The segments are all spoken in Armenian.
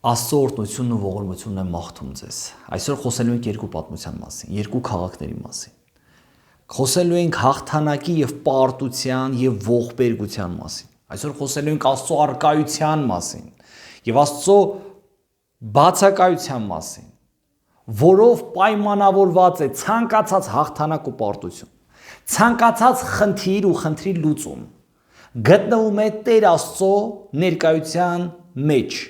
Աստծո օրհնությունն ու ողորմությունն եմ մաղթում ձեզ։ Այսօր խոսելու ենք երկու պատմության մասին, երկու քաղաքների մասին։ Խոսելու ենք հաղթանակի եւ պարտության եւ ողբերգության մասին։ Այսօր խոսելու ենք Աստծո առկայության մասին եւ Աստծո բացակայության մասին, որով պայմանավորված է ցանկացած հաղթանակ ու պարտություն։ Ցանկացած խնդիր ու խնդրի լուծում գտնվում է Տեր Աստծո ներկայության մեջ,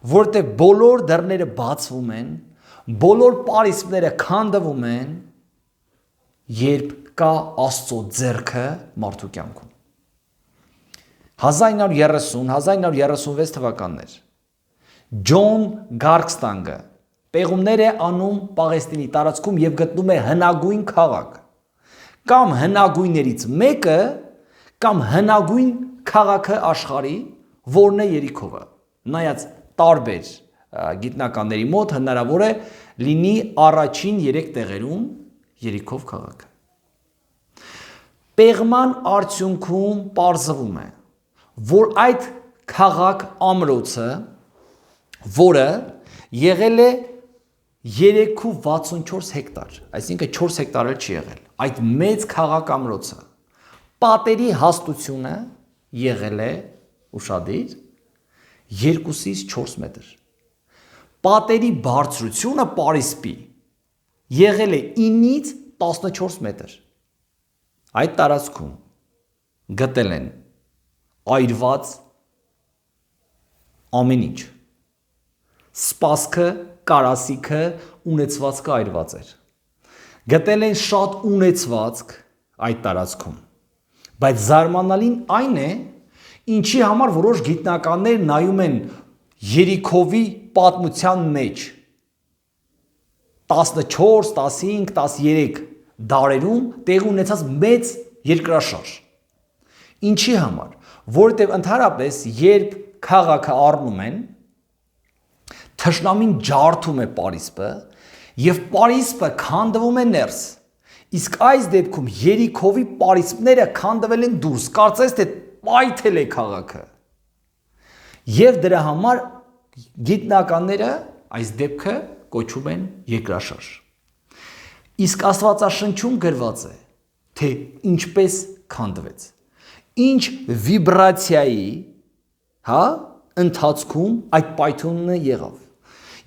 որտեղ բոլոր դռները բացվում են, բոլոր պարիսպները քանդվում են, երբ կա Աստծո ձեռքը մարդու կյանքում։ 1930-1936 թվականներ Ջոն Գարքստանգը պեղումներ է անում Պաղեստինի տարածքում եւ գտնում է հնագույն քաղաք, կամ հնագույններից մեկը, կամ հնագույն քաղաքը աշխարհի, որն է Երիքովը։ Նայած տարբեր գիտնականների մոտ հնարավոր է լինի առաջին 3 տեղերում Երիքով քաղաքը։ Պեղման արդյունքում պարզվում է, որ այդ քաղաք ամրոցը, որը եղել է 3.64 հեկտար, այսինքն 4 հեկտար էլ չի եղել, այդ մեծ քաղաք ամրոցը, պատերի հաստությունը եղել է ուշադիր 2-ից 4 մետր, պատերի բարձրությունը պարիսպի եղել է 9-ից 14 մետր, այդ տարածքում գտել են այրված ամեն ինչ, սպասքը, կարասիքը, ունեցվածքը այրված էր, գտել են շատ ունեցվածք այդ տարածքում, բայց զարմանալին այն է, ինչի համար որոշ գիտնականներ նայում են Երիքովի պատմության մեջ 14, 15, 13 դարերում տեղի ունեցած մեծ երկրաշարժ։ Ինչի համար, որովհետև ընդհանրապես երբ քաղաքը առնում են, թշնամին ջարդում է պարիսպը եւ պարիսպը քանդվում է ներս, իսկ այս դեպքում Երիքովի պարիսպները քանդվել են դուրս, կարծես թե պայթել է քաղաքը, եւ դրա համար գիտնականները այս դեպքը կոչում են երկրաշարժ։ Իսկ Աստվածաշնչում գրված է, թե ինչպես քանդվեց, ինչ վիբրացիայի, ընթացքում այդ պայթյունը եղավ,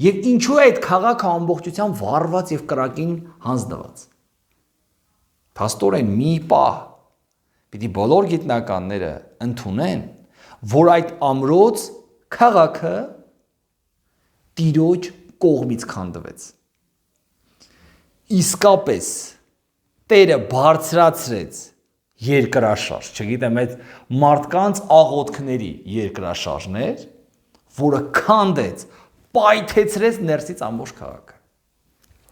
եւ ինչու է այդ քաղաքը ամբողջությամբ վառված եւ կրակին հանձնված։ Փաստորեն մի պահ պիտի բոլոր գիտնականները ընդունեն, որ այդ ամրոց քաղաքը Տիրոջ կողմից քանդվեց։ Իսկապես Տերը բարձրացրեց երկրաշարժ, չգիտեմ, այդ մարդկանց աղոթքների երկրաշարժներ, որը քանդեց, պայթեցրեց ներսից ամբողջ քաղաքը։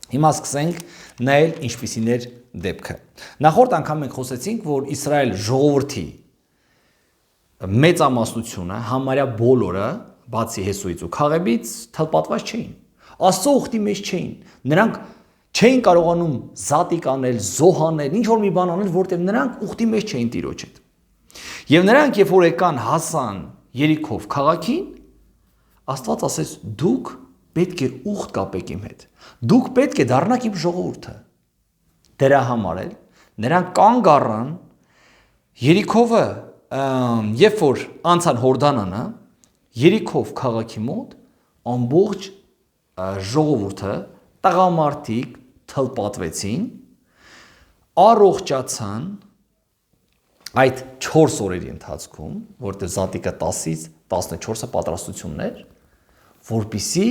Հիմա սկսենք նայել ինչպիսին էր դեպքը։ Նախորդ անգամ մենք խոսեցինք, որ Իսրայել ժողովրդի մեծամասնությունը, համարյա բոլորը, բացի Հեսուից ու Քաղեբից, թլպատված չէին։ Աստծո ուխտի մեջ չէին։ Նրանք չէին կարողանում զատիկ անել, զոհ անել, ինչ որ մի բան անել, որտեղ նրանք ուխտի մեջ չէին Տիրոջ հետ։ Եվ նրանք, երբ որ եկան հասան Երիքով քաղաքին, Աստված ասեց. դուք պետք է ուխտ կապեք իմ հետ։ Դուք պետք է դառնաք իմ ժողովուրդը։ Դրա համար էլ նրանք կանգ առան Երիքովը, երբ որ անցան Հորդանանը, Երիքով քաղաքի մոտ ամբողջ ժողովուրդը, տղամարդիկ թլպատվեցին, առողջացան այդ 4 օրերի ընթացքում, որտեղ զատիկը 10-ից 14-ը պատրաստությունն էր, որպիսի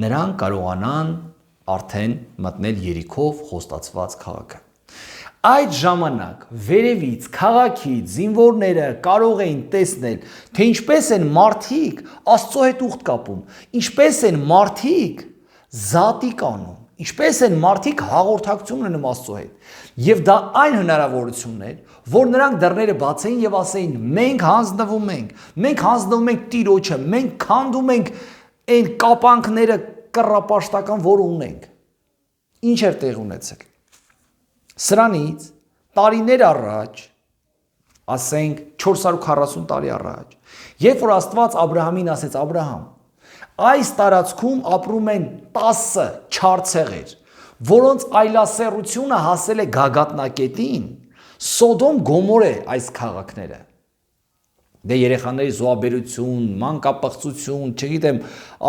նրանք կարողանան արդեն մտնել Երիքով խոստացված քաղաքը։ Այդ ժամանակ վերևից քաղաքից զինվորները կարող էին տեսնել, թե ինչպես են մարդիկ Աստծո հետ ուխտ կապում, ինչպես են մարդիկ զատիկ անում, ինչպես են մարդիկ հաղորդակցություն ունենում Աստծո հետ։ Եվ դա այն հնարավորությունն էր, որ նրանք դռները բացեին եւ ասեին. մենք հանձնվում ենք Տիրոջը, մենք քանդում ենք այն կապանքները կռապաշտական, որ ունենք։ Ինչ էր տեղ ունեցել։ Սրանից տարիներ առաջ, ասենք 440 տարի առաջ, երբ որ Աստված Աբրահամին ասեց. Աբրահամ, Այս տարածքում ապրում են 10 չարցեղեր, որոնց այլասեռությունը հասել է գագաթնակետին, Սոդոմ Գոմոր է այս քաղաքները։ Դե երեխաների զոհաբերություն, մանկապղծություն, չգիտեմ,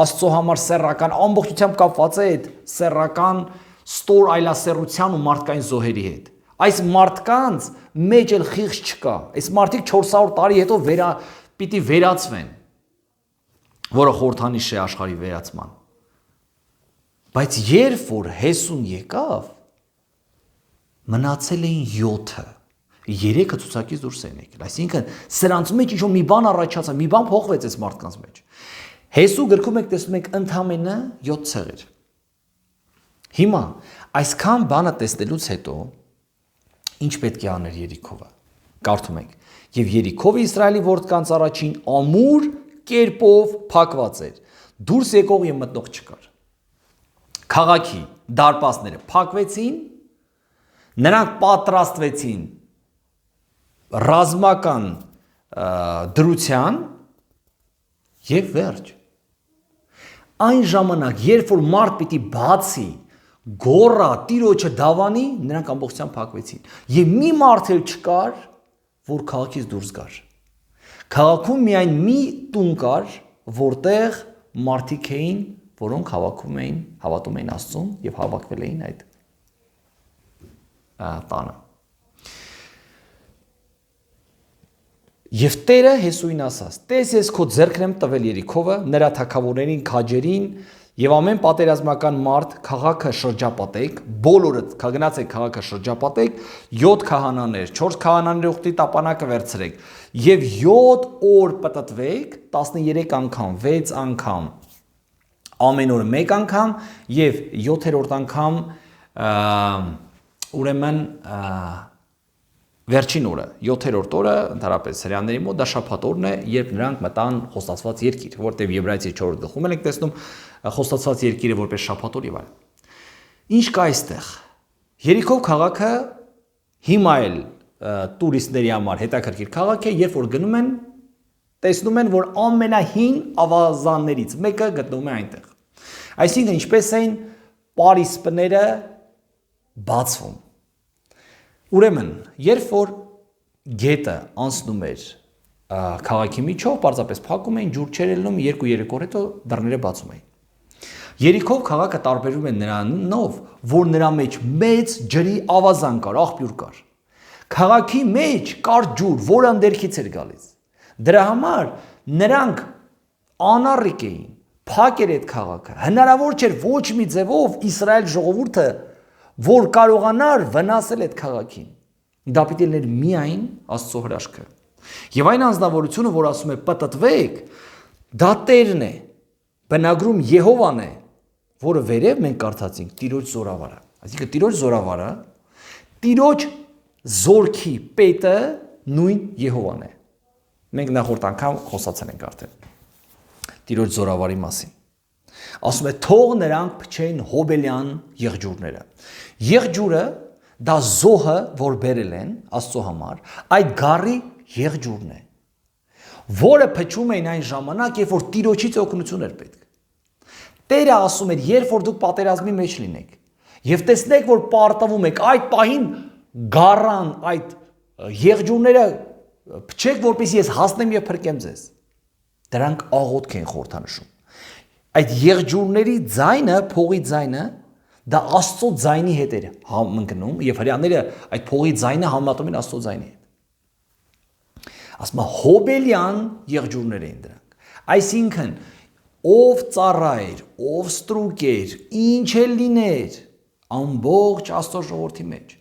Աստծո համար սեռական ամբողջությամբ կապված է այդ սեռական ստոր այլասեռության ու մարդկային զոհերի հետ։ Այս մարդկանց մեջ էլ խիղճ չկա։ Այս մարդիկ 400 տարի հետո պիտի վերացվեն, որը խորհրդանիշ է աշխարհի վերացման։ Բայց երբ որ Հեսուն եկավ, մնացել էին 7-ը։ 3-ը ցուցակից դուրս են եկել։ Այսինքն սրանց մեջ ինչ-որ մի բան առաջացավ, մի բան փոխվեց այս մարդկանց մեջ։ Հեսու գրքում եք տեսնում եք ընդամենը 7 ցեղեր։ Հիմա այսքան բանը տեսնելուց հետո ինչ պետք է աներ Երիքովը։ Կարդում ենք. Եվ Երիքովը Իսրայելի որդկանց առաջին ամուր կերպով փակված էր։ Դուրս եկող եւ մտնող չկար։ Քաղաքի դարպասները փակվեցին, նրանք պատրաստվեցին ռազմական դրության եւ վերջ։ Այն ժամանակ, երբ որ մարդ պիտի բացի գոռա տիրոջը դավանի, նրանք ամբողջությամբ փակվեցին։ Եվ մի մարդ էլ չկար, որ քաղաքից դուրս գար։ Քաղաքում միայն մի տուն կար, որտեղ մարդիկ էին, որոնք հավատում էին Աստծուն եւ հավաքվել էին այդ տանը։ Եվ Տերը Հեսուին ասաց. «Տես ես քո ձեռքն եմ տվել Երիքովը, նրա թագավորներին, քաջերին եւ ամեն պատերազմական մարդ քաղաքը շրջապատեք, բոլորդ գնացեք քաղաքը շրջապատեք, 7 քահանաներ, 4 քահանաների ուխտի տապանակը վերցրեք եւ 7 օր պտտվեք, 13 անգամ, 6 անգամ, ամեն օր 1 անգամ եւ 7-րդ անգամ ուրեմն վերջին օրը, 7-րդ օրը, ընդհանրապես հրեաների մոտ դա շաբաթ օրն է, երբ նրանք մտան խոստացված երկիր, որտեղ Եբրայեցի 4-րդ գլխում ենք տեսնում խոստացված երկիրը որպես շաբաթ օր եւ այլն։ Ինչ կա այստեղ։ Երիքով քաղաքը հիմա էլ տուրիստների համար հետաքրքիր քաղաք է, երբ որ գնում են, տեսնում են, որ ամենահին ավազաններից մեկը գտնվում է այնտեղ։ Այսինքն ինչպես էին պարիսպները բացվում։ Ուրեմն, երբ որ գետը անցնում էր քաղաքի միջով, պարզապես փակում էին, ջուր չէր ելնում, 2-3 օր հետո դռները բացում էին։ Երիքով քաղաքը տարբերվում է նրանով, որ նրա մեջ մեծ ջրի ավազան կար, աղբյուր կար։ Քաղաքի մեջ կար ջուր, որը ընդերքից էր գալիս։ Դրա համար նրանք անառիկ էին, փակ էր այդ քաղաքը։ Հնարավոր չէր ոչ մի ձևով Իսրայել ժողովուրդը որ կարողանար վնասել այդ քաղաքին։ Դա պիտի լիներ միայն Աստծո հրաշքը։ Եվ այն անձնավորությունը, որ ասում է պտտվեք, դա Տերն է, բնագրում Եհովան է, որը վերև մենք կարդացինք Տիրոջ զորավարը։ Այսինքն Տիրոջ զորավարը, Տիրոջ զորքի պետը նույն Եհովան է։ Մենք նախորդ անգամ խոսացել ենք արդեն Տիրոջ զորավարի մասին։ Ասում է թող նրանք փչեն հոբելյան եղջյուրները։ Եղջյուրը դա զոհը, որ բերել են Աստծո համար, այդ գառի եղջյուրն է, որը փչում էին այն ժամանակ, երբ որ Տիրոջից օգնություն էր պետք։ Տերը ասում էր, երբ որ դուք պատերազմի մեջ լինեք, եւ տեսնեք, որ պարտվում եք, այդ պահին գառան այդ եղջյուրները փչեք, որպեսզի ես հասնեմ եւ փրկեմ ձեզ։ Դրանք աղոթք են խորհրդանշում։ Այդ եղջյուրների ձայնը, փողի ձայնը, դա Աստծո ձայնի հետ էր համընկնում եւ հրեաները այդ փողի ձայնը համատում են Աստծո ձայնի հետ։ Ասում է հոբելյան եղջյուրներ էին դրանք։ Այսինքն ով ծառայր, ով ստրուկ էր, ինչ էլ լիներ, ամբողջ Աստծո ժողովրդի մեջ,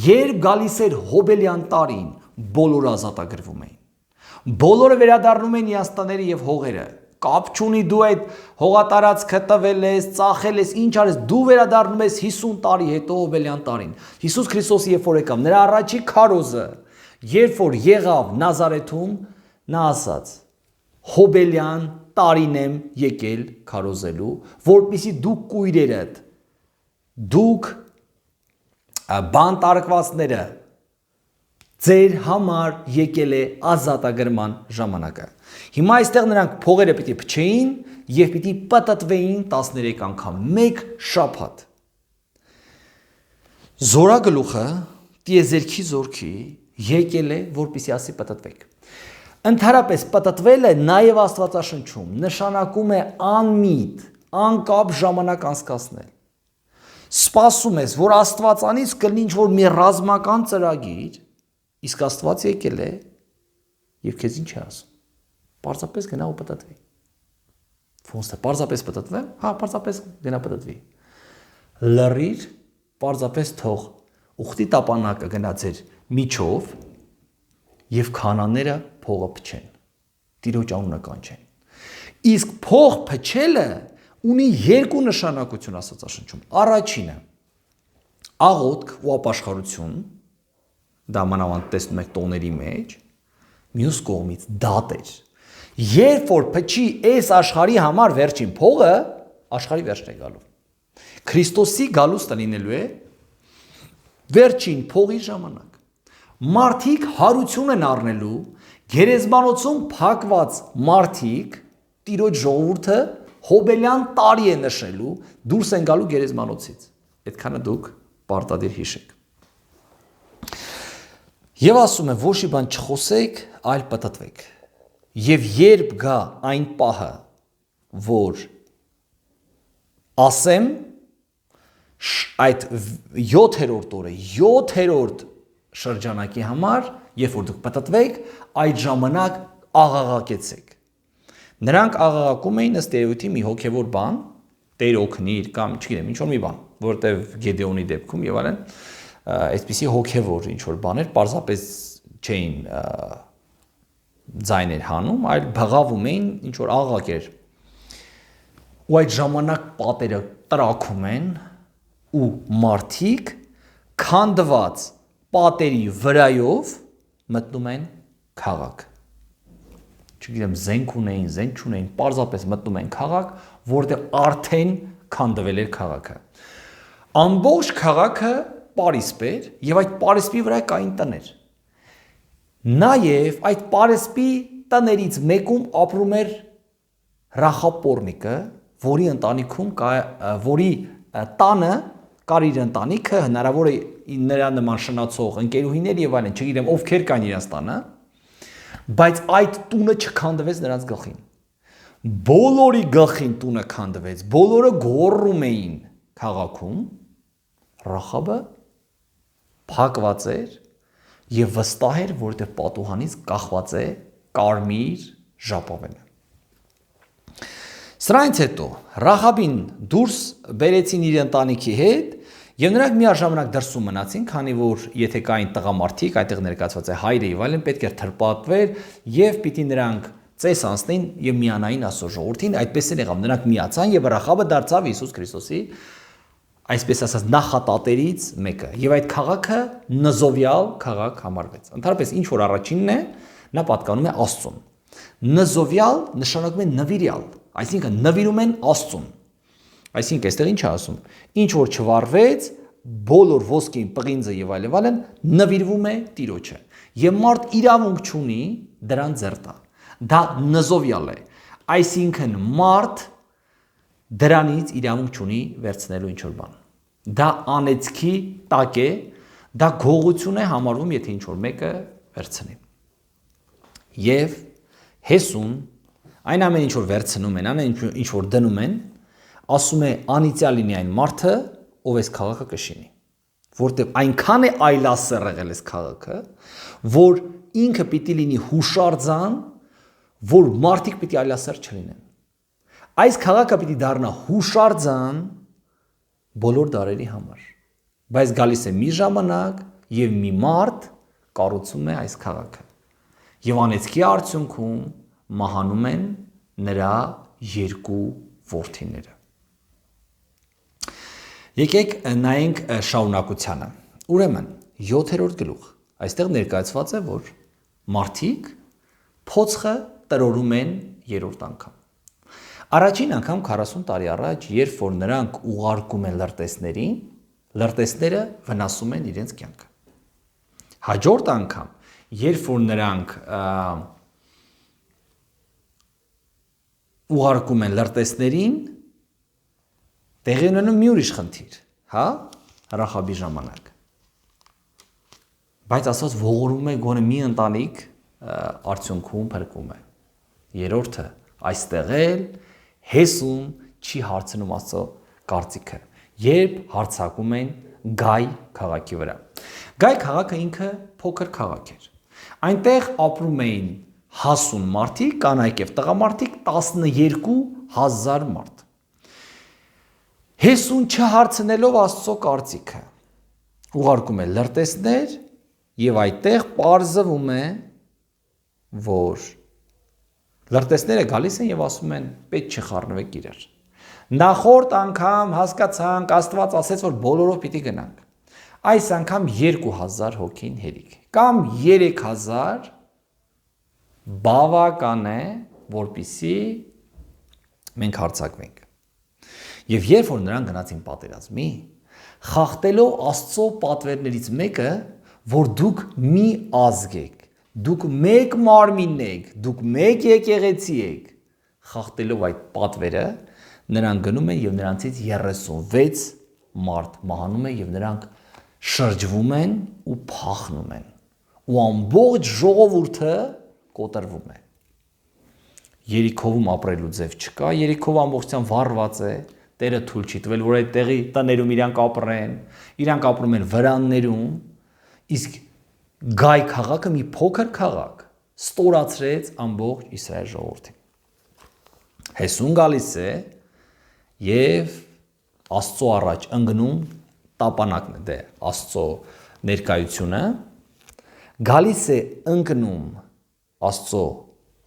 երբ գալիս էր հոբելյան տարին, բոլորը ազատագրվում էին։ Բոլորը վերադառնում են Իաստաները եւ հողերը։ Կապ չունի դու այդ հողատարածքը տվել ես, ծախել ես, ինչ արես, դու վերադառնում ես 50 տարի հետո հոբելյան տարին։ Հիսուս Քրիստոսը երբ որ եկավ, նրա առաջի քարոզը, երբ որ եղավ Նազարեթում, նա ասաց. հոբելյան տարին եմ եկել քարոզելու, որպեսզի դուք կույրերդ, դուք բանտարկվածները ձեր համար եկել է ազատագրման ժամանակը։ Հիմա այստեղ նրանք փողերը պիտի փչեին եւ պիտի պատտվեին 13 անգամ, մեկ շաբաթ։ Զորագլուխը տիեզերքի զորքի եկել է, որպեսզի ասի պատտվեք։ Ընդհանրապես պատտվելը նաև Աստվածաշնչում նշանակում է անմիտ, անկապ ժամանակ անցկացնել։ Սպասում ես, որ Աստվածանից կլինի ինչ-որ մի ռազմական ծրագիր, իսկ Աստված եկել է եւ քեզ ինչ է ասում։ Պարզապես գնա ու պատտվի։ Ոնց է, պարզապես պատտվեմ, հա, պարզապես գնա պատտվի։ Լռիր, պարզապես թող ուխտի տապանակը գնա ձեր միջով եւ քանաները փողը փչեն։ Տիրոջ անունը կանչեն։ Իսկ փող փչելը ունի երկու նշանակություն Աստվածաշնչում։ Առաջինը աղոթք ու ապաշխարություն, դա մանավանդ տեսնում եք տոների մեջ, մյուս կողմից դատեր։ Երբ որ փչի այս աշխարհի համար վերջին փողը, աշխարհի վերջն է գալու։ Քրիստոսի գալուստը լինելու է վերջին փողի ժամանակ։ Մարդիկ հարություն են առնելու, գերեզմանոցում փակված մարդիկ, Տիրոջ ժողովուրդը հոբելյան տարի է նշելու, դուրս են գալու գերեզմանոցից։ Այդքանը դուք պարտադիր հիշեք։ Եվ ասում է, ոչ մի բան չխոսեք, այլ պատտվեք։ Եվ երբ գա այն պահը, որ ասեմ, այդ 7-րդ օրը, 7-րդ շրջանակի համար, երբ որ դուք պատտվեք, այդ ժամանակ աղաղակեցեք։ Նրանք աղաղակում էին ըստ էության մի հոգևոր բան, Տեր օգնիր կամ չգիտեմ, ինչ որ մի բան, որտեվ Գեդեոնի դեպքում եւ այլն, այսպիսի հոգևոր ինչ որ բաներ պարզապես չէին ձայներ հանում, այլ բղավում էին ինչ որ աղաղակեր։ Ու այդ ժամանակ պատերը տրաքում են ու մարդիկ քանդված պատերի վրայով մտնում են քաղաք։ Չգիտեմ, զենք ունեին, զենք չունեին, պարզապես մտնում են քաղաք, որտեղ արդեն քանդվել էր քաղաքը։ Ամբողջ քաղաքը պարիսպ էր եւ այդ պարիսպի վրա կային տներ։ Նաեւ այդ պարիսպի տներից մեկում ապրում էր Ռախապորնիկը, որի ընտանիքում որի տանը կար իր ընտանիքը, հնարավոր է նրա նման շնացող ընկերուհիներ եւ այլն, չգիտեմ ովքեր կային իրաց տանը, բայց այդ տունը չքանդվեց նրանց գլխին։ Բոլորի գլխին տունը քանդվեց, բոլորը գոռում էին քաղաքում, Ռախաբը փակված էր եւ վստահ էր, որովհետեւ պատուհանից կախված է կարմիր ժապավենը։ Սրանից հետո Ռախաբին դուրս բերեցին իր ընտանիքի հետ եւ նրանք միաժամանակ դրսում մնացին, քանի որ եթե կային տղամարդիկ, այդտեղ ներկայացված է հայրը եւ այլն, պետք էր թրպատվեր եւ պիտի նրանք ծես անցնեին եւ միանային Աստծո ժողովրդին, այդպես էլ եղավ, նրանք միացան եւ Ռախաբը դարձավ Հիսուս Քրիստոսի այսպես ասած նախատատերից մեկը եւ այդ քաղաքը նզովյալ քաղաք համարվեց։ Ընդհանրապես ինչ որ առաջինն է, նա պատկանում է Աստծուն։ Նզովյալ նշանակում է նվիրյալ, այսինքն նվիրում են Աստծուն։ Այսինքն այստեղ ինչ է ասում։ Ինչ որ չվարվեց, բոլոր ոսկին, պղինձը եւ այլն նվիրվում է Տիրոջը։ Եվ մարդ իրավունք չունի դրան ձեռ տա։ Դա նզովյալ է։ Այսինքն մարդ դրանից իրավունք չունի վերցնելու ինչ որ բան։ Դա անեծքի տակ է, դա գողություն է համարվում, եթե ինչ որ մեկը վերցնի։ Եվ հեսուն այն ամեն ինչ որ վերցնում են, այն ինչ որ դնում են, ասում է անիծյալ լինի այն մարդը, ով այս քաղաքը կշինի, որտեղ այնքան է այլասեր եղել այս քաղաքը, որ ինքը պիտի լինի հուշարձան, որ մարդիկ պիտի այլասեր չլինեն։ Այս քաղաքը պիտի դառնա հուշարձան բոլոր դարերի համար։ Բայց գալիս է մի ժամանակ եւ մի մարդ կառուցում է այս քաղաքը։ Եվ անեծքի արդյունքում մահանում են նրա երկու որդիները։ Եկեք նայենք շարունակությանը։ Ուրեմն 7-րդ գլուխ։ Այստեղ ներկայացված է, որ մարդիկ փոცხը տրորում են երրորդ անգամ։ Առաջին անգամ 40 տարի առաջ, երբ որ նրանք ուղարկում են լրտեսներին, լրտեսները վնասում են իրենց կյանքը։ Հաջորդ անգամ, երբ որ նրանք ուղարկում են լրտեսներին, տեղի ունենում մի ուրիշ խնդիր, հա, Ռախաբի ժամանակ։ Բայց Աստված ողորմում է գոնե մի ընտանիք արդյունքում փրկում է։ Երրորդը այստեղ էլ Հեսուն չի հարցնում Աստծո կարծիքը, երբ հարձակում են Գայ քաղաքի վրա։ Գայ քաղաքը ինքը փոքր քաղաք էր։ Այնտեղ ապրում էին հասուն մարդիկ, կանայք եւ տղամարդիկ 12,000 մարդ։ Հեսուն չհարցնելով Աստծո կարծիքը, ուղարկում է լրտեսներ եւ այդտեղ պարզվում է, որ լրտեսները գալիս են եւ ասում են՝ պետք չի խառնվեք իրար։ Նախորդ անգամ հասկացանք, Աստված ասեց, որ բոլորով պիտի գնանք։ Այս անգամ 2000 հոգին հերիք կամ 3000 բավական է, որպիսի մենք հարձակվենք։ Եվ երբ որ նրանք գնացին պատերազմի, խախտելով Աստծո պատվերներից մեկը, որ դուք մի ազգ եք, դուք մեկ մարմին եք, դուք մեկ եկեղեցի եք, խախտելով այդ պատվերը, նրանք գնում են եւ նրանցից 36 մարդ մահանում է եւ նրանք շրջվում են ու փախնում են ու ամբողջ ժողովուրդը կոտրվում է։ Երիքովում ապրելու ձև չկա, Երիքովը ամբողջությամբ վառված է, Տերը թույլ չի տվել, որ այդ տեղի տներում իրանք ապրեն, իրանք ապրում են վրաններում, իսկ Գայ քաղաքը մի փոքր քաղաք ստորացրեց ամբողջ Իսրայել ժողովրդին։ Հեսուն գալիս է եւ Աստծո առաջ ընկնում տապանակն է, դե Աստծո ներկայությունը, գալիս է ընկնում Աստծո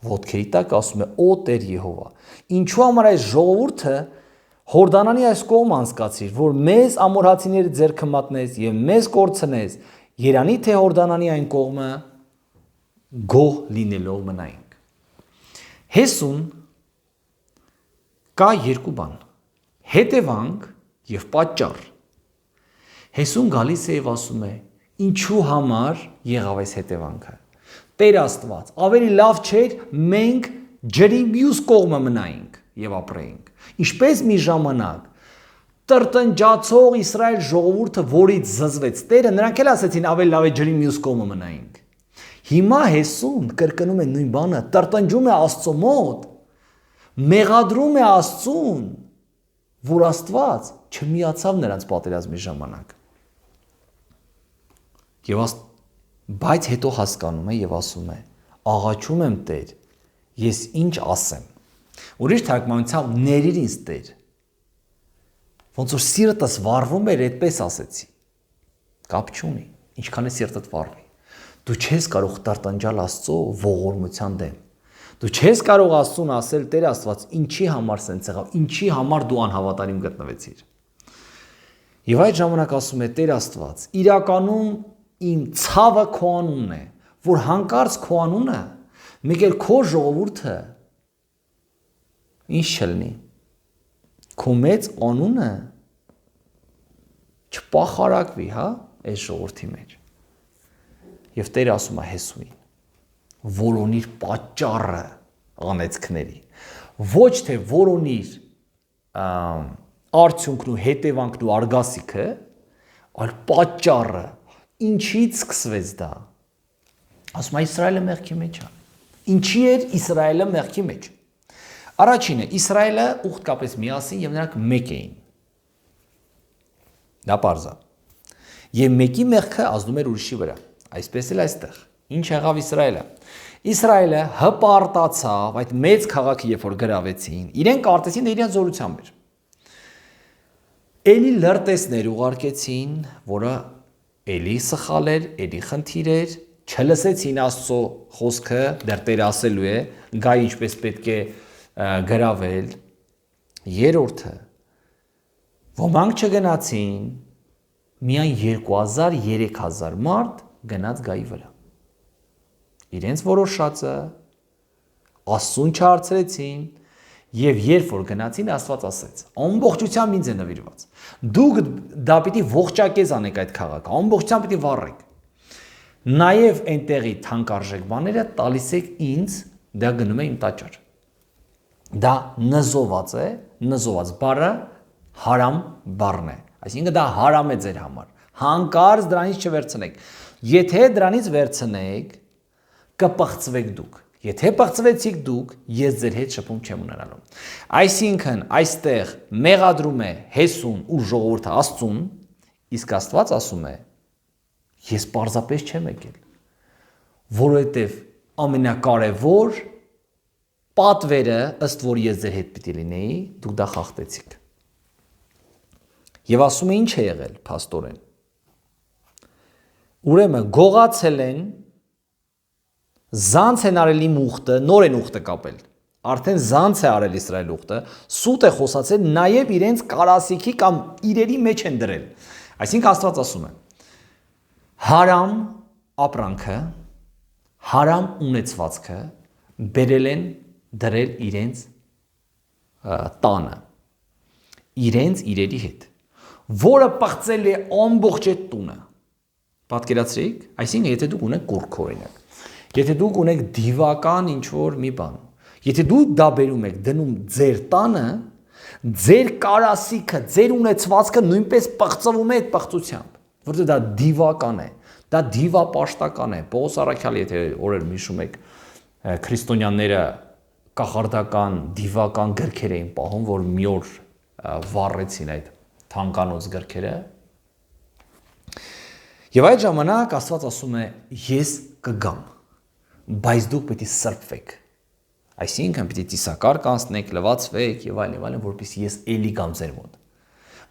ոտքերի տակ, ասում է՝ «Օ Տեր Եհովա, ինչու համար այս ժողովուրդը Հորդանանի այս կողմ անցկացիր, որ մեզ ամորհացիների ձեռքը մատնես եւ մեզ կորցնես, երանի թե Հորդանանի այն կողմը գոհ լինելով մնայինք»։ Հեսուն կա երկու բան՝ հետևանք եւ պատճառ։ Հեսուն գալիս է եւ ասում է. ինչու համար եղավ այս հետևանքը։ Տեր Աստված, ավելի լավ չէր մենք ջրի մյուս կողմը մնայինք եւ ապրեինք։ Ինչպես մի ժամանակ տրտնջացող Իսրայել ժողովուրդը, որից զզվեց Տերը, նրանք էլ ասեցին ավելի լավ է ջրի մյուս կողմը մնայինք։ Հիմա Հեսուն կրկնում է նույն բանը, տրտնջում է Աստծո մոտ, մեղադրում է Աստծուն, որ Աստված չմիացավ նրանց պատերազմի ժամանակ։ Բայց հետո հասկանում է եւ ասում է. աղաչում եմ Տեր, ես ինչ ասեմ։ Ուրիշ թարգմանությամբ ներիր ինձ Տեր։ Ոնց որ սիրտս վառվում էր, այդպես ասեցի։ Կապ չունի, ինչքան է սիրտդ վառվի։ Դու չես կարող տրտնջալ Աստծո ողորմության դեմ։ Դու չես կարող Աստծուն ասել՝ Տեր Աստված, ինչի համար սենց եղավ, ինչի համար դու անհավատարիմ գտնվեցիր։ Եվ այդ ժամանակ ասում է Տեր Աստված, իրականում իմ ցավը քո անունն է, որ հանկարծ քո անունը, մեկ էլ քո ժողովուրդը ինչ չլինի, քո մեծ անունը չպախարակվի, հա, այս ժողովրդի մեջ։ Եվ Տերը ասում է Հեսուին, որոնիր պատճառը անեծքների, ոչ թե որոնիր արդյունքն ու հետևանքն ու արգասիքը, այլ պատճառը, ինչից սկսվեց դա։ Ասում է Իսրայելը մեղքի մեջ է։ Ինչի էր Իսրայելը մեղքի մեջ։ Առաջինը, Իսրայելը ուղղակապեց միասին եւ նրանք մեկ էին։ Դա պարզ է։ Եվ մեկի մեղքը ազդում էր ուրիշի վրա։ Այսպես էլ այստեղ։ Ինչ եղավ Իսրայելը։ Իսրայելը հպարտացավ այդ մեծ քաղաքը, երբ որ գրավեցին, իրենք արտեցին իրենց զորությամբ էր։ Էլի լրտեսներ ուղարկեցին, որը էլի սխալ էր, էլի խնդիր էր, չլսեցին Աստծո խոսքը, դեռ Տերը ասելու է, գայ ինչպես պետք է գրավել։ Երրորդը, ոմանք չգնացին, միայն 2000-3000 մարդ գնաց գայի վրա։ Իրենց որոշածը Աստծուն չհարցրեցին, եւ երբ որ գնացին, Աստված ասեց. ամբողջությամբ ինձ է նվիրված։ Դուք դա պիտի ողջակեզ անեք այդ քաղաքը, ամբողջությամբ պիտի վառեք։ Նաեւ այնտեղի թանկարժեք բաները տալիս եք ինձ, դա գնում է իմ տաճար։ դա նզոված է, նզոված բառը հարամ բառն է, այսինքն դա հարամ է ձեր համար, հանկարծ դրանից չվերցնեք, եթե դրանից վերցնեք, կպղծվեք դուք, եթե պղծվեցիք դուք, ես ձեր հետ շփում չեմ ունենալու, այսինքն այստեղ մեղադրում է Հեսուն ու ժողովուրդը Աստծուն, իսկ Աստված ասում է, ես պարզապես չեմ եկել, որովհետև ամենակարևոր պատվերը, ըստ որ ես ձեր հետ պիտի լինեի, դուք դա խախտեցիք։ Եվ ասում է ինչ է եղել, փաստորեն։ Ուրեմն գողացել են, զանց են արել իմ ուխտը, նոր են ուխտը կապել, արդեն զանց է արել Իսրայել ուխտը, սուտ է խոսացել, նաև իրենց կարասիքի կամ իրերի մեջ են դրել։ Այսինքն Աստված ասում է, հարամ ապրանքը, հարամ ունեցվածքը բերել են դրել իրենց տանը, իրենց իրերի հետ, որը պղծել է ամբողջ այդ տունը, պատկերացրեք, այսինքն եթե դուք ունեք կուռք օրինակ, եթե դուք ունեք դիվական ինչ-որ մի բան, եթե դուք դա բերում եք դնում ձեր տանը, ձեր կարասիքը, ձեր ունեցվածքը նույնպես պղծվում է այդ պղծությամբ, որտեղ դա դիվական է, դա դիվապաշտական է, Պողոս առաքյալը, եթե օրեր հիշում եք, քրիստոնյաները կախարդական, դիվական գրքեր էին պահում, որ մի օր վառեցին այդ թանկանոց գրքերը։ Եվ այդ ժամանակ Աստված ասում է, ես կգամ, բայց դուք պիտի սրբվեք։ Այսինքն պիտի ծիսակարգ անցնեք, լվացվեք եւ այլն, որպեսզի ես էլի գամ ձեր մոտ։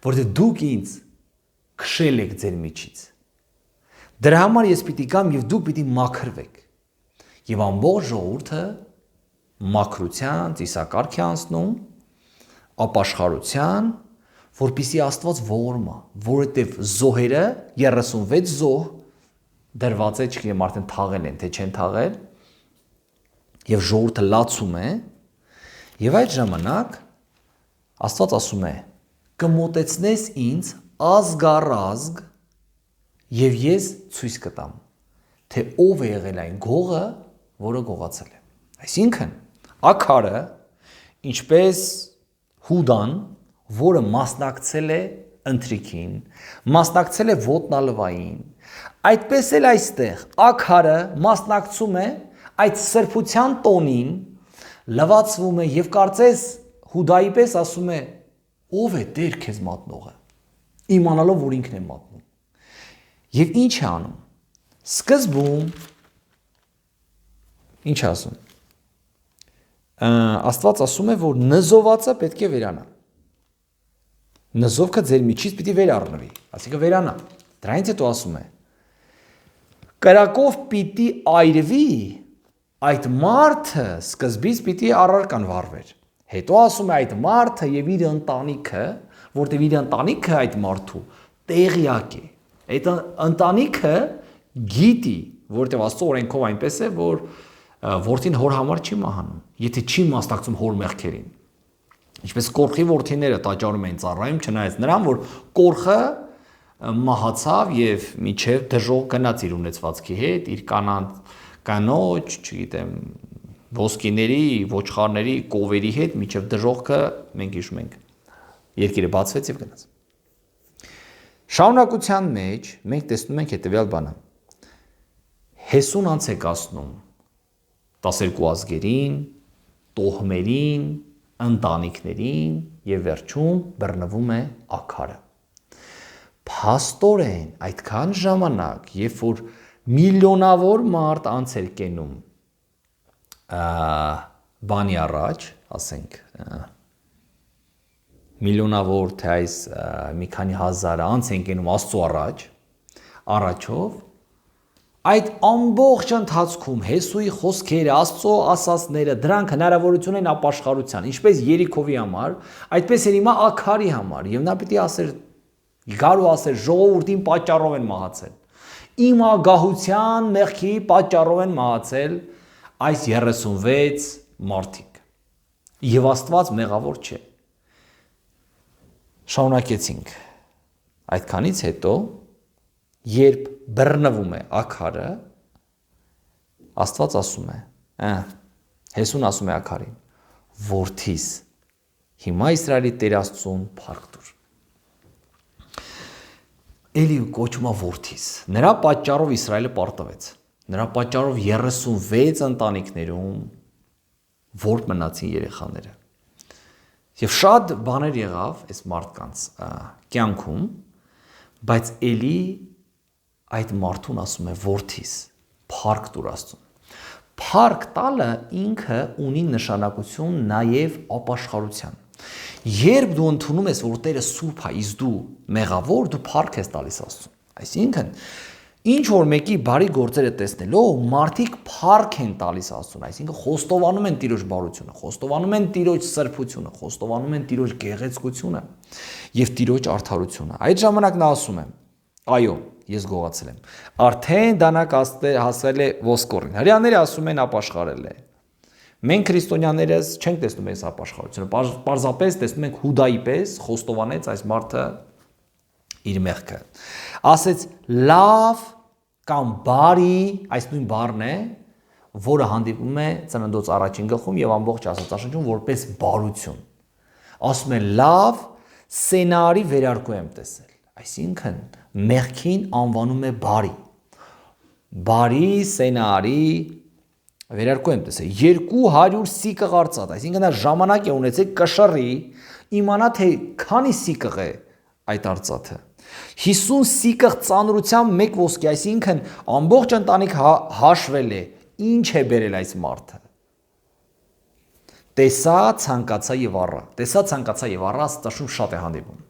Որտեղ դուք ինձ քշել եք ձեր միջից։ Դրա համար ես պիտի գամ եւ դուք պիտի մաքրվեք։ Եվ ամբողջ ժողովուրդը մաքրության, ծիսակարգ է անցնում, ապաշխարության, որպեսզի Աստված ողորմա, որովհետև զոհերը 36 զոհ դրված է, չգիտեմ արդեն թաղել են, թե չեն թաղել, եւ ժողովուրդը լացում է, եւ այդ ժամանակ Աստված ասում է. կմոտեցնես ինձ ազգառազգ եւ ես ցույց կտամ, թե ով է եղել այն գողը, որը գողացել է։ Այսինքն Աքարը, ինչպես Հուդան, որը մասնակցել է ընթրիքին, մասնակցել է ոտնալվային, այդպես էլ այստեղ Աքարը մասնակցում է այդ սրբության տոնին, լվացվում է եւ կարծես Հուդայի պես ասում է, ով է Տեր քեզ մատնողը, իմանալով որ ինքն է մատնում։ Եվ ինչ է անում։ Սկզբում ինչ ասում։ Աստված ասում է, որ նզովածը պետք է վերանա։ Նզովքը ձեր միջից պիտի վերառնվի, այսինքն վերանա։ Դրանից հետո ասում է. կրակով պիտի այրվի, այդ մարդը սկզբից պիտի առարկան վառվեր։ Հետո ասում է այդ մարդը եւ իր ընտանիքը, որտեղ իր ընտանիքը այդ մարդու տեղյակ է։ Այդ ընտանիքը գիտի, որտեղ Աստծո օրենքով այնպես է, որ որդին հոր համար չի մահանում, եթե չի մասնակցում հոր մեղքերին։ Ինչպես կորխի որդիները տաճարում էին ծառայում, չնայած նրան, որ կորխը մահացավ եւ միջև դժող գնաց իր ունեցվածքի հետ, իր կանոջ, չգիտեմ, ոսկիների, ոչխարների, կովերի հետ, միջև դժողքը մենք հիշում ենք, երկիրը բացվեց եւ գնաց։ Շարունակության մեջ մենք տեսնում ենք հետեւյալ բանը։ Հեսուն անց է կասնում 12 ազգերին, տոհմերին, ընտանիքներին եւ վերջում բռնվում է Աքարը։ Փաստորեն այդքան ժամանակ, երբ որ միլիոնավոր մարդ անց էր կենում բանի առաջ, ասենք միլիոնավոր թե այս մի քանի հազարը անց են կենում Աստծո առաջով, այդ ամբողջ ընթացքում Հեսուի խոսքերը, Աստծո ասածները, դրանք հնարավորություն են ապաշխարության, ինչպես Երիքովի համար, այդպես էր հիմա Աքարի համար, եւ նա պիտի ասեր, գարու ասեր, ժողովրդին պատճառով են մահացել։ Իմ ագահության մեղքի պատճառով են մահացել այս 36 մարդիկ։ Եվ Աստված մեղավոր չէ։ Շարունակեցինք։ Այդքանից հետո, երբ բռնվում է Աքարը, Աստված ասում է, Հեսուն ասում է Աքարին, որդիս։ Հիմա Իսրայելի Տեր Աստծուն փառք տուր։ Էլի կոչումա որդիս։ Նրա պատճառով Իսրայելը պարտվեց։ Նրա պատճառով 36 ընտանիքներում որբ մնացին երեխաները։ Եվ շատ բաներ եղավ այս մարդկանց կյանքում, բայց էլի այդ մարդուն ասում է որդիս, փառք տուր Աստծուն։ Փառք տալը ինքը ունի նշանակություն նաև ապաշխարության։ Երբ դու ընդունում ես, որ Տերը սուրբ է, իսկ դու մեղավոր, դու փառք ես տալիս Աստծուն։ Այսինքն, ինչ որ մեկի բարի գործերը տեսնելով, մարդիկ փառք են տալիս Աստծուն, այսինքն խոստովանում են Տիրոջ բարությունը, խոստովանում են Տիրոջ սրբությունը, խոստովանում են Տիրոջ գեղեցկությունը եւ Տիրոջ արդարությունը։ Այդ ժամանակ նա ասում է. այո, ես գողացել եմ։ Արդեն դանակ հասել է ոսկորին։ Հрьяաները ասում են ապաշխարել է։ Մենք քրիստոնյաներս չենք տեսնում այս ապաշխարությունը, պարզապես տեսնում ենք Հուդայի պես խոստովանեց այս մարդը իր մեղքը։ Ասեց լավ կամ բարի, այս նույն բառն է, որը հանդիպում է Ծննդոց առաջին գլխում եւ ամբողջ Աստվածաշնչում որպես բարություն։ Ասում է լավ, սենարի վերարկու եմ տեսել։ Այսինքն մեղքին անվանում է բարի։ Բարի սենարի վերարկու եմ տեսել 200 սիկղ արծաթ, այսինքն նա ժամանակ է ունեցել կշռի, իմանա թե քանի սիկղ է այդ արծաթը։ 50 սիկղ ծանրությամբ 1 ոսկի, այսինքն ամբողջ ընտանիք հաշվել է, ինչ է բերել այս մարդը։ Տեսա, ցանկացա եւ առա։ Տեսա, ցանկացա եւ առա, Աստծաշուն շատ է հանդիպում։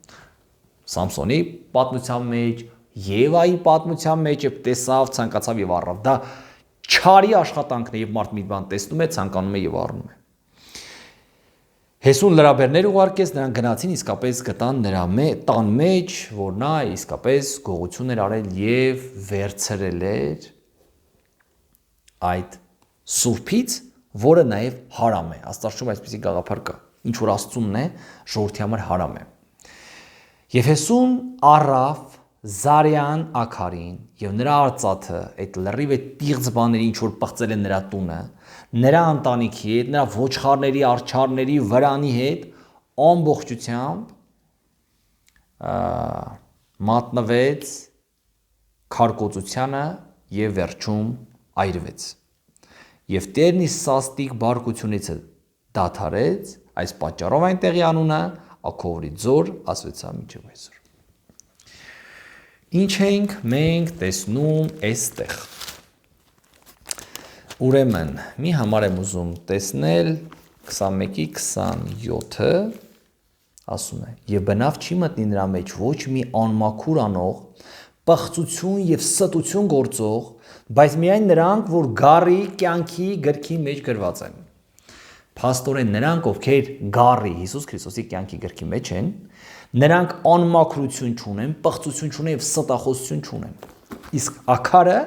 Սամսոնի պատմության մեջ, Եվայի պատմության մեջ եւ տեսավ, ցանկացավ եւ առավ։ Դա չարի աշխատանքն է եւ մարդ մի բան տեսնում է, ցանկանում է եւ առնում է։ Հեսուն լրաբերներ ուղարկեց, նրանք գնացին իսկապես գտան նրա տան մեջ, որ նա իսկապես գողություն էր արել եւ վերցրել էր այդ սուրբից, որը նաեւ հարամ է։ Աստծաշունչում այսպեսի գաղափար կա, ինչ որ Աստծունն է, ժողովրդի համար հարամ է։ Եվ Հեսուն առավ Զարյան աքարին եւ նրա արծաթը, այդ լրիվ է տիղծ բաների, ինչ որ պղծել են նրա տունը, նրա ընտանիքի հետ, նրա ոչխարների, արջարների, վրանի հետ ամբողջությամբ մատնվեց քարկոծությանը եւ վերջում այրվեց։ Եվ Տերն իր սաստիկ բարկությունից դադարեց, այս պատճառով այնտեղի անունը Աքովրի ձոր ասվեցավ մինչև այսօր։ Ինչ ենք մենք տեսնում այստեղ։ Ուրեմն, մի համար եմ ուզում տեսնել 21-ի 27-ը, ասում է. եւ բնավ չի մտնի նրա մեջ ոչ մի անմաքուր անող, պղծություն եւ ստություն գործող, բայց միայն նրանք, որ գառի կյանքի գրքի մեջ գրված են։ Փաստորեն նրանք, ովքեր գառի Հիսուս Քրիստոսի կյանքի գրքի մեջ են, նրանք անմաքրություն չունեն, պղծություն չունեն եւ ստախոսություն չունեն։ Իսկ աքարը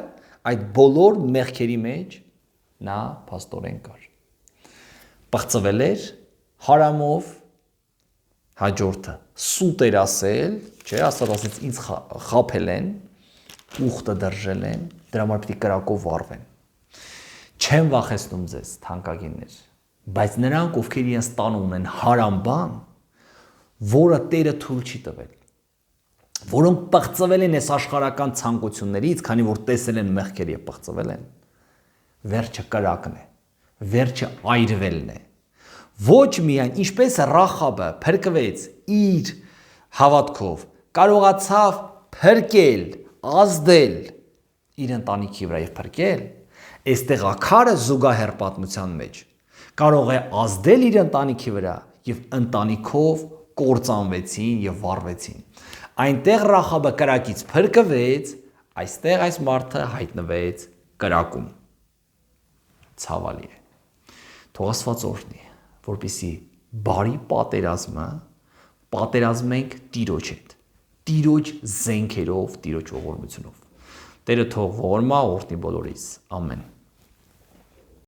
այդ բոլոր մեղքերի մեջ նա փաստորեն կար։ Պղծվել էր հարամով, հաջորդը սուտ էր ասել, չէ, Աստված ասեց ինձ խաբել են, ուխտը դրժել են, դրա համար պիտի կրակով վառվեն։ Չեմ վախեցնում ձեզ, թանկագիններ, բայց նրանք, ովքեր իրենց տանը ունեն հարամ բան, որը Տերը թույլ չի տվել, որոնք պղծվել են այս աշխարհական ցանկություններից, քանի որ տեսել են մեղքեր եւ պղծվել են, վերջը կրակն է, վերջը այրվելն է։ Ոչ միայն ինչպես Ռախաբը փրկվեց իր հավատքով, կարողացավ փրկել, ազդել իր ընտանիքի վրա եւ փրկել, այստեղ աքարը զուգահեռ պատմության մեջ կարող է ազդել իր ընտանիքի վրա եւ ընտանիքով կործանվեցին եւ վառվեցին։ Այնտեղ Ռախաբը կրակից փրկվեց, այստեղ այս մարդը հայտնվեց կրակում։ Ցավալի է։ Թող Աստված օրհնի, որպեսզի բարի պատերազմենք Տիրոջ հետ, Տիրոջ զենքերով, Տիրոջ ողորմությունով։ Տերը թող ողորմա օրհնի բոլորիս։ Ամեն։